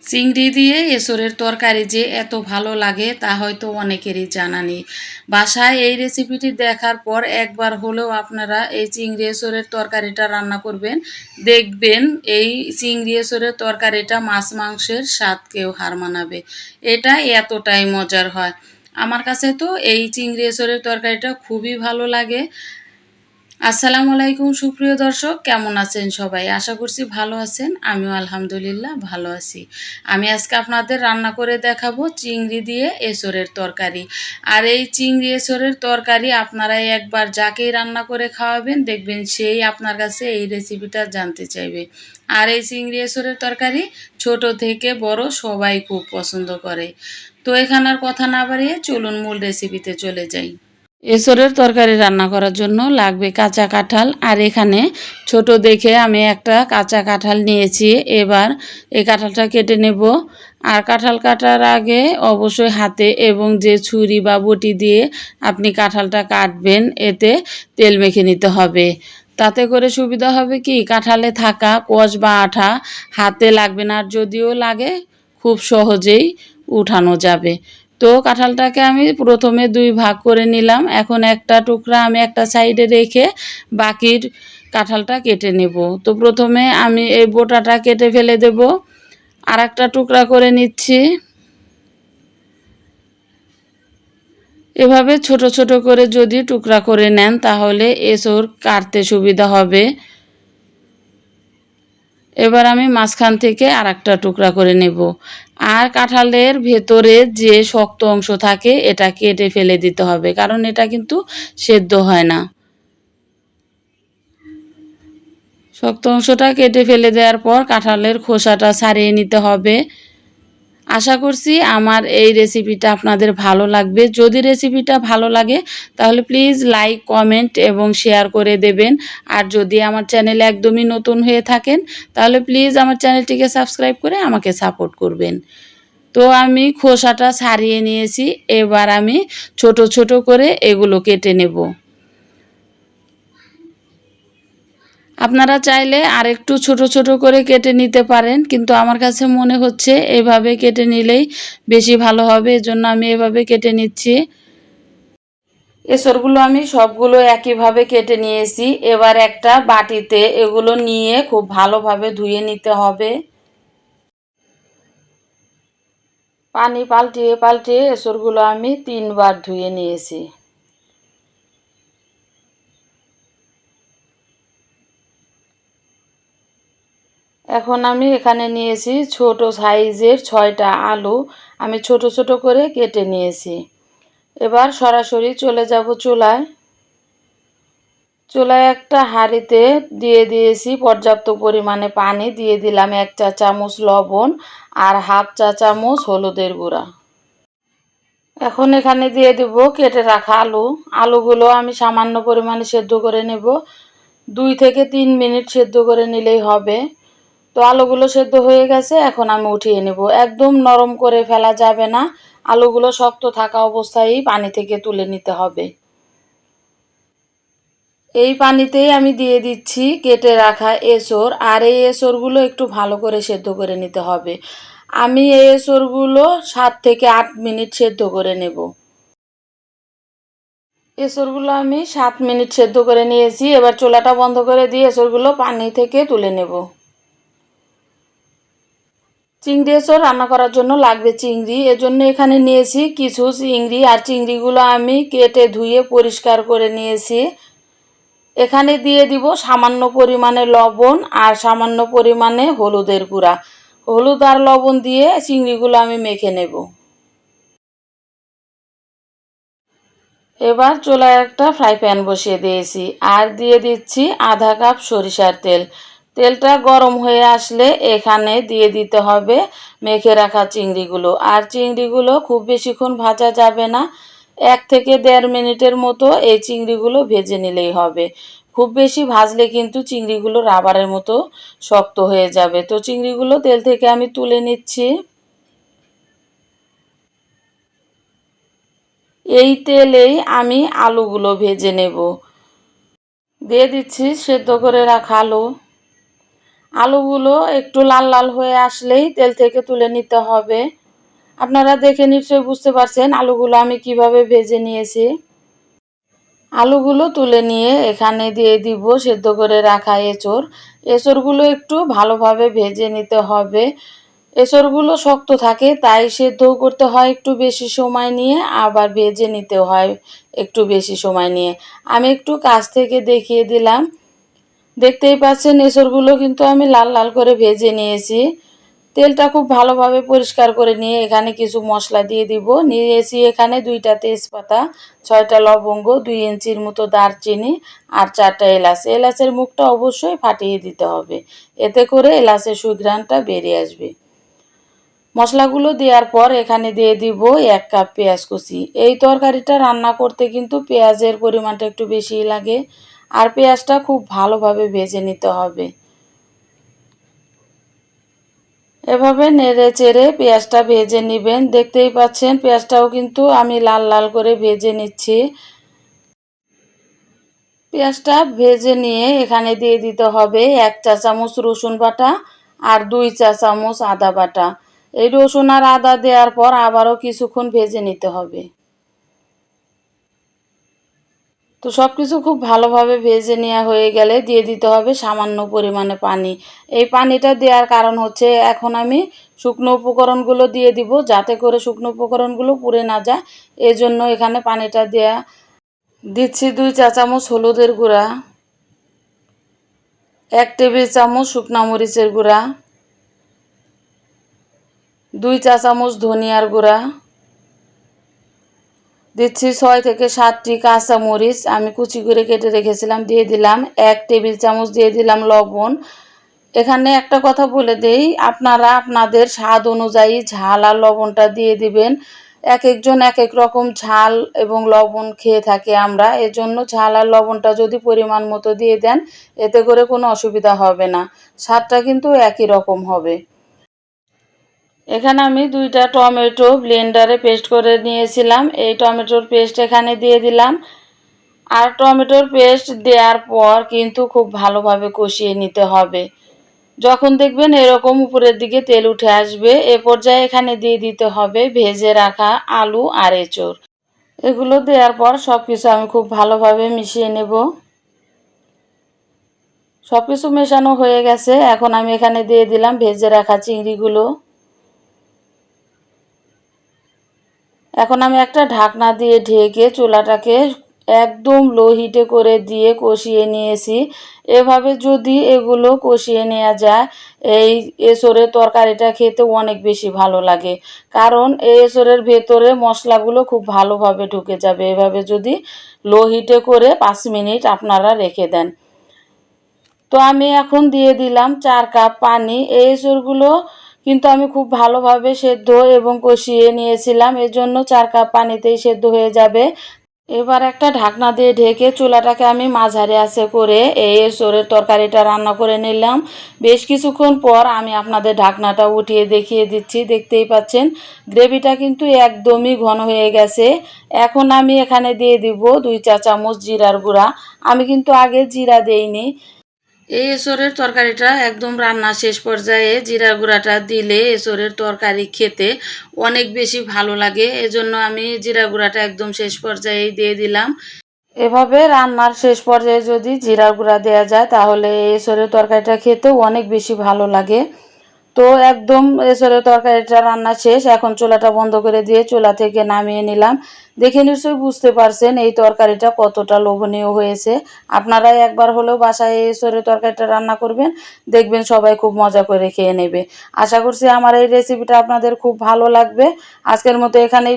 চিংড়ি দিয়ে এঁচোড়ের তরকারি যে এত ভালো লাগে তা হয়তো অনেকেরই জানা নেই। বাসায় এই রেসিপিটি দেখার পর একবার হলেও আপনারা এই চিংড়ি এঁচোড়ের তরকারিটা রান্না করবেন। দেখবেন এই চিংড়ি এঁচোড়ের তরকারিটা মাছ মাংসের স্বাদকেও হার মানাবে। এটা এতটাই মজার হয়। আমার কাছে তো এই চিংড়ি এঁচোড়ের তরকারিটা খুবই ভালো লাগে। আসসালামু আলাইকুম সুপ্রিয় দর্শক, কেমন আছেন সবাই? আশা করছি ভালো আছেন। আমিও আলহামদুলিল্লাহ ভালো আছি। আমি আজকে আপনাদের রান্না করে দেখাবো চিংড়ি দিয়ে এঁচোড়ের তরকারি। আর এই চিংড়ি এঁচোড়ের তরকারি আপনারা একবার যাকেই রান্না করে খাওয়াবেন দেখবেন সেই আপনার কাছে এই রেসিপিটা জানতে চাইবে। আর এই চিংড়ি এঁচোড়ের তরকারি ছোট থেকে বড় সবাই খুব পছন্দ করে। তো এখানে আর কথা না বাড়িয়ে চলুন মূল রেসিপিতে চলে যাই। এঁচোড়ের তরকারি রান্না করার জন্য লাগবে কাঁচা কাঁঠাল। আর এখানে ছোট দেখে আমি একটা কাঁচা কাঁঠাল নিয়েছি। এবার এই কাঁঠালটা কেটে নেব। আর কাঁঠাল কাটার আগে অবশ্যই হাতে এবং যে ছুরি বা বটি দিয়ে আপনি কাঁঠালটা কাটবেন এতে তেল মেখে নিতে হবে। তাতে করে সুবিধা হবে কি, কাঁঠালে থাকা কষ বা আঠা হাতে লাগবে না, আর যদিও লাগে খুব সহজেই উঠানো যাবে। তো কাঁঠালটাকে আমি প্রথমে 2 ভাগ করে নিলাম। এখন একটা টুকরা আমি একটা সাইডে রেখে বাকির কাঁঠালটা কেটে নেব। তো প্রথমে আমি এই বোটাটা কেটে ফেলে দেব। আর একটা টুকরা করে নিচ্ছি। এভাবে ছোট ছোট করে যদি টুকরা করে নেন তাহলে এঁচোড় কাটতে সুবিধা হবে। এবার আমি মাঝখান থেকে আর একটা টুকরা করে নেব। আর কাঁঠালের ভেতরে যে শক্ত অংশ থাকে এটা কেটে ফেলে দিতে হবে, কারণ এটা কিন্তু সেদ্ধ হয় না। শক্ত অংশটা কেটে ফেলে দেওয়ার পর কাঁঠালের খোসাটা ছাড়িয়ে নিতে হবে। আশা করছি আমার এই রেসিপিটা আপনাদের ভালো লাগবে। যদি রেসিপিটা ভালো লাগে তাহলে প্লিজ লাইক, কমেন্ট এবং শেয়ার করে দেবেন। আর যদি আমার চ্যানেলে একদমই নতুন হয়ে থাকেন তাহলে প্লিজ আমার চ্যানেলটিকে সাবস্ক্রাইব করে আমাকে সাপোর্ট করবেন। তো আমি খোসাটা ছাড়িয়ে নিয়েছি। এবার আমি ছোট ছোট করে এগুলো কেটে নেব। আপনারা চাইলে আরেকটু ছোট ছোট করে কেটে নিতে পারেন, কিন্তু আমার কাছে মনে হচ্ছে এভাবে কেটে নিলেই বেশি ভালো হবে, এজন্য আমি এভাবে কেটে নিচ্ছি। এসরগুলো আমি সবগুলো একইভাবে কেটে নিয়েছি। এবার একটা বাটিতে এগুলো নিয়ে খুব ভালোভাবে ধুয়ে নিতে হবে। পানি পাল্টিয়ে পাল্টিয়ে এসরগুলো আমি 3বার ধুয়ে নিয়েছি। এখন আমি এখানে নিয়েছি ছোট সাইজের 6টা আলু। আমি ছোট ছোট করে কেটে নিয়েছি। এবার সরাসরি চলে যাব চুলায়। চুলায় একটা হাঁড়িতে দিয়ে দিয়েছি পর্যাপ্ত পরিমাণে পানি, দিয়ে দিলাম 1 চা চামচ লবণ আর হাফ চা চামচ হলুদের গুঁড়া। এখন এখানে দিয়ে দেব কেটে রাখা আলু। আলুগুলো আমি সামান্য পরিমাণে সেদ্ধ করে নেব। 2 থেকে 3 মিনিট সেদ্ধ করে নিলেই হবে। তো আলুগুলো সেদ্ধ হয়ে গেছে, এখন আমি উঠিয়ে নেব। একদম নরম করে ফেলা যাবে না, আলুগুলো শক্ত থাকা অবস্থায়ই পানি থেকে তুলে নিতে হবে। এই পানিতেই আমি দিয়ে দিচ্ছি কেটে রাখা এঁচোড়। আর এই এঁচোড়গুলো একটু ভালো করে সেদ্ধ করে নিতে হবে। আমি এই এঁচোড়গুলো 7 থেকে 8 মিনিট সেদ্ধ করে নেব। এঁচোড়গুলো আমি 7 মিনিট সেদ্ধ করে নিয়েছি। এবার চুলাটা বন্ধ করে দিয়ে এঁচোড়গুলো পানি থেকে তুলে নেব। চিংড়ি এঁচোড় রান্না করার জন্য লাগবে চিংড়ি, এজন্য এখানে নিয়েছি কিছু চিংড়ি। আর চিংড়িগুলো আমি কেটে ধুয়ে পরিষ্কার করে নিয়েছি। এখানে দিয়ে দিব সামান্য পরিমাণে লবণ আর সামান্য পরিমাণে হলুদের গুঁড়া। হলুদ আর লবণ দিয়ে চিংড়িগুলো আমি মেখে নেব। এবার চুলায় একটা ফ্রাই প্যান বসিয়ে দিয়েছি আর দিয়ে দিচ্ছি আধা কাপ সরিষার তেল। তেলটা গরম হয়ে আসলে এখানে দিয়ে দিতে হবে মেখে রাখা চিংড়িগুলো। আর চিংড়িগুলো খুব বেশিক্ষণ ভাজা যাবে না, 1 থেকে 1.5 মিনিটের মতো এই চিংড়িগুলো ভেজে নিলেই হবে। খুব বেশি ভাজলে কিন্তু চিংড়িগুলো রাবারের মতো শক্ত হয়ে যাবে। তো চিংড়িগুলো তেল থেকে আমি তুলে নিচ্ছি। এই তেলেই আমি আলুগুলো ভেজে নেব। দিয়ে দিচ্ছি সেদ্ধ করে রাখা আলু। আলুগুলো একটু লাল লাল হয়ে আসলেই তেল থেকে তুলে নিতে হবে। আপনারা দেখে নিশ্চয়ই বুঝতে পারছেন আলুগুলো আমি কিভাবে ভেজে নিয়েছি। আলুগুলো তুলে নিয়ে এখানে দিয়ে দিব সেদ্ধ করে রাখা এঁচড়। এঁচড়গুলো একটু ভালোভাবে ভেজে নিতে হবে। এঁচড়গুলো শক্ত থাকে, তাই সেদ্ধও করতে হয় একটু বেশি সময় নিয়ে, আবার ভেজে নিতেও হয় একটু বেশি সময় নিয়ে। আমি একটু কাছ থেকে দেখিয়ে দিলাম। দেখতেই পাচ্ছেন এঁচড়গুলো কিন্তু আমি লাল লাল করে ভেজে নিয়েছি। তেলটা খুব ভালোভাবে পরিষ্কার করে নিয়ে এখানে কিছু মশলা দিয়ে দিব। নিয়েছি এখানে 2টা তেজপাতা, 6টা লবঙ্গ, 2 ইঞ্চির মতো দারচিনি আর 4টা এলাচ। এলাচের মুখটা অবশ্যই ফাটিয়ে দিতে হবে, এতে করে এলাচের সুঘ্রাণটা বেরিয়ে আসবে। মশলাগুলো দেওয়ার পর এখানে দিয়ে দিব 1 কাপ পেঁয়াজ কুচি। এই তরকারিটা রান্না করতে কিন্তু পেঁয়াজের পরিমাণটা একটু বেশিই লাগে, আর পেঁয়াজটা খুব ভালোভাবে ভেজে নিতে হবে। এভাবে নেড়ে চেড়ে পেঁয়াজটা ভেজে নেবেন। দেখতেই পাচ্ছেন পেঁয়াজটাও কিন্তু আমি লাল লাল করে ভেজে নিচ্ছি। পেঁয়াজটা ভেজে নিয়ে এখানে দিয়ে দিতে হবে 1 চা চামচ রসুন বাটা আর 2 চা চামচ আদা বাটা। এই রসুন আর আদা দেওয়ার পর আবারও কিছুক্ষণ ভেজে নিতে হবে। তো সব কিছু খুব ভালোভাবে ভেজে নেওয়া হয়ে গেলে দিয়ে দিতে হবে সামান্য পরিমাণে পানি। এই পানিটা দেওয়ার কারণ হচ্ছে এখন আমি শুকনো উপকরণগুলো দিয়ে দিব, যাতে করে শুকনো উপকরণগুলো পুড়ে না যায়, এজন্য এখানে পানিটা দেয়া। দিচ্ছি 2 চা চামচ হলুদের গুঁড়া, 1 টেবিল চামচ শুকনা মরিচের গুঁড়া, 2 চা চামচ ধনিয়ার গুঁড়া, দিচ্ছি 6 থেকে 7টি কাঁচামরিচ আমি কুচি করে কেটে রেখেছিলাম দিয়ে দিলাম, 1 টেবিল চামচ দিয়ে দিলাম লবণ। এখানে একটা কথা বলে দেই, আপনারা আপনাদের স্বাদ অনুযায়ী ঝাল আর লবণটা দিয়ে দিবেন। এক একজন এক এক রকম ঝাল এবং লবণ খেয়ে থাকি আমরা, এজন্য ঝাল আর লবণটা যদি পরিমাণ মতো দিয়ে দেন, এতে করে কোনো অসুবিধা হবে না, স্বাদটা কিন্তু একই রকম হবে। এখানে আমি 2টা টমেটো ব্লেন্ডারে পেস্ট করে নিয়েছিলাম, এই টমেটোর পেস্ট এখানে দিয়ে দিলাম। আর টমেটোর পেস্ট দেওয়ার পর কিন্তু খুব ভালোভাবে কষিয়ে নিতে হবে। যখন দেখবেন এরকম উপরের দিকে তেল উঠে আসবে, এ পর্যায়ে এখানে দিয়ে দিতে হবে ভেজে রাখা আলু আর এঁচড়। এগুলো দেওয়ার পর সব কিছু আমি খুব ভালোভাবে মিশিয়ে নেব। সব কিছু মেশানো হয়ে গেছে, এখন আমি এখানে দিয়ে দিলাম ভেজে রাখা চিংড়িগুলো। এখন আমি একটা ঢাকনা দিয়ে ঢেকে চুলাটাকে একদম লো হিটে করে দিয়ে কষিয়ে নিয়েছি। এভাবে যদি এগুলো কষিয়ে নেওয়া যায়, এই এঁচড়ের তরকারিটা খেতে অনেক বেশি ভালো লাগে, কারণ এই এঁচড়ের ভেতরে মশলাগুলো খুব ভালোভাবে ঢুকে যাবে এভাবে যদি লো হিটে করে 5 মিনিট আপনারা রেখে দেন। তো আমি এখন দিয়ে দিলাম 4 কাপ পানি। এই এঁচড়গুলো কিন্তু আমি খুব ভালোভাবে সেদ্ধ এবং কষিয়ে নিয়েছিলাম, এজন্য 4 কাপ পানিতেই সেদ্ধ হয়ে যাবে। এবার একটা ঢাকনা দিয়ে ঢেকে চুলাটাকে আমি মাঝারি আঁচে করে এই এঁচড়ের তরকারিটা রান্না করে নিলাম। বেশ কিছুক্ষণ পর আমি আপনাদের ঢাকনাটা উঠিয়ে দেখিয়ে দিচ্ছি। দেখতেই পাচ্ছেন গ্রেভিটা কিন্তু একদমই ঘন হয়ে গেছে। এখন আমি এখানে দিয়ে দিব 2 চা চামচ জিরার গুঁড়া। আমি কিন্তু আগে জিরা দেইনি। এই এঁচড়ের তরকারিটা একদম রান্না শেষ পর্যায়ে জিরার গুঁড়াটা দিলে এঁচড়ের তরকারি খেতে অনেক বেশি ভালো লাগে, এজন্য আমি জিরা গুঁড়াটা একদম শেষ পর্যায়েই দিয়ে দিলাম। এভাবে রান্নার শেষ পর্যায়ে যদি জিরার গুঁড়া দেওয়া যায়, তাহলে এই এঁচড়ের তরকারিটা খেতেও অনেক বেশি ভালো লাগে। তো একদম এঁচড়ের তরকারিটা রান্না শেষ, এখন চুলাটা বন্ধ করে দিয়ে চুলা থেকে নামিয়ে নিলাম। দেখে নিশ্চয়ই বুঝতে পারছেন এই তরকারিটা কতটা লোভনীয় হয়েছে। আপনারা একবার হলেও বাসায় এই এঁচড়ের তরকারিটা রান্না করবেন, দেখবেন সবাই খুব মজা করে খেয়ে নেবে। আশা করছি আমার এই রেসিপিটা আপনাদের খুব ভালো লাগবে। আজকের মতো এখানেই